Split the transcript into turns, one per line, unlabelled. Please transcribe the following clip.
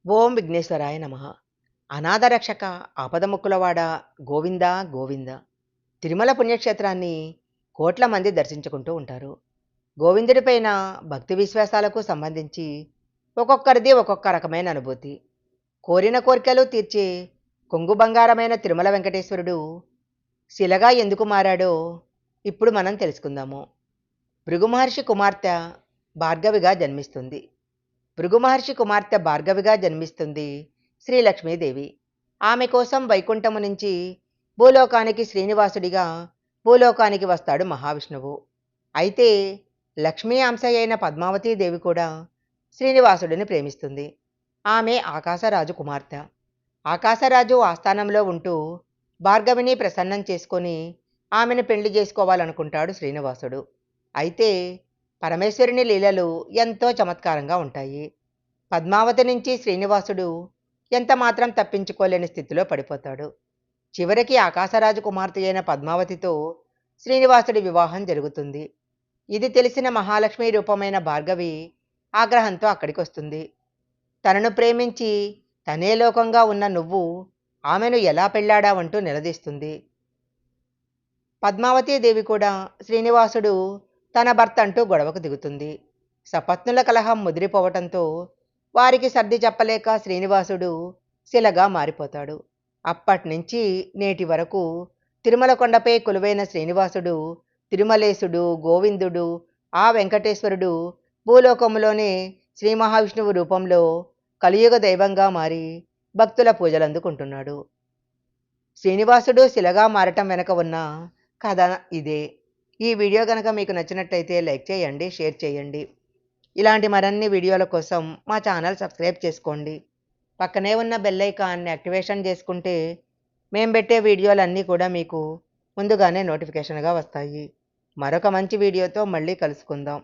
ఓం విఘ్నేశ్వరాయ నమః. అనాథరక్షక ఆపదముక్కులవాడ గోవింద గోవింద. తిరుమల పుణ్యక్షేత్రాన్ని కోట్ల మంది దర్శించుకుంటూ ఉంటారు. గోవిందుడిపైన భక్తి విశ్వాసాలకు సంబంధించి ఒక్కొక్కరిది ఒక్కొక్క రకమైన అనుభూతి. కోరిన కోరికలు తీర్చే కొంగు బంగారమైన తిరుమల వెంకటేశ్వరుడు శిలగా ఎందుకు మారాడో ఇప్పుడు మనం తెలుసుకుందాము. భృగు మహర్షి కుమార్తె భార్గవిగా జన్మిస్తుంది. భృగు మహర్షి కుమార్తె భార్గవిగా జన్మిస్తుంది శ్రీ లక్ష్మీదేవి. ఆమె కోసం వైకుంఠము నుంచి భూలోకానికి శ్రీనివాసుడిగా భూలోకానికి వస్తాడు మహావిష్ణువు. అయితే లక్ష్మీ అంశ అయిన పద్మావతీదేవి కూడా శ్రీనివాసుడిని ప్రేమిస్తుంది. ఆమె ఆకాశరాజు కుమార్తె. ఆకాశరాజు ఆస్థానంలో ఉంటూ భార్గవిని ప్రసన్నం చేసుకొని ఆమెను పెళ్లి చేసుకోవాలనుకుంటాడు శ్రీనివాసుడు. అయితే పరమేశ్వరుని లీలలు ఎంతో చమత్కారంగా ఉంటాయి. పద్మావతి నుంచి శ్రీనివాసుడు ఎంత మాత్రం తప్పించుకోలేని స్థితిలో పడిపోతాడు. చివరికి ఆకాశరాజు కుమార్తె అయిన పద్మావతితో శ్రీనివాసుడి వివాహం జరుగుతుంది. ఇది తెలిసిన మహాలక్ష్మి రూపమైన భార్గవి ఆగ్రహంతో అక్కడికి వస్తుంది. తనను ప్రేమించి తనే లోకంగా ఉన్న నువ్వు ఆమెను ఎలా పెళ్ళాడావంటూ నిలదీస్తుంది. పద్మావతీదేవి కూడా శ్రీనివాసుడు తన భర్త అంటూ గొడవకు దిగుతుంది. సపత్నుల కలహం ముదిరిపోవటంతో వారికి సర్ది చెప్పలేక శ్రీనివాసుడు శిలగా మారిపోతాడు. అప్పట్నుంచి నేటి వరకు తిరుమల కొండపై కొలువైన శ్రీనివాసుడు, తిరుమలేశుడు, గోవిందుడు, ఆ వెంకటేశ్వరుడు భూలోకములోనే శ్రీ మహావిష్ణువు రూపంలో కలియుగ దైవంగా మారి భక్తుల పూజలందుకుంటున్నాడు. శ్రీనివాసుడు శిలగా మారటం వెనక ఉన్న కథ ఇదే. ఈ వీడియో కనుక మీకు నచ్చినట్టయితే లైక్ చేయండి, షేర్ చేయండి. ఇలాంటి మరిన్ని వీడియోల కోసం మా ఛానల్ సబ్స్క్రైబ్ చేసుకోండి. పక్కనే ఉన్న బెల్ ఐకాన్ని యాక్టివేషన్ చేసుకుంటే మేము పెట్టే వీడియోలన్నీ కూడా మీకు ముందుగానే నోటిఫికేషన్గా వస్తాయి. మరొక మంచి వీడియోతో మళ్ళీ కలుసుకుందాం.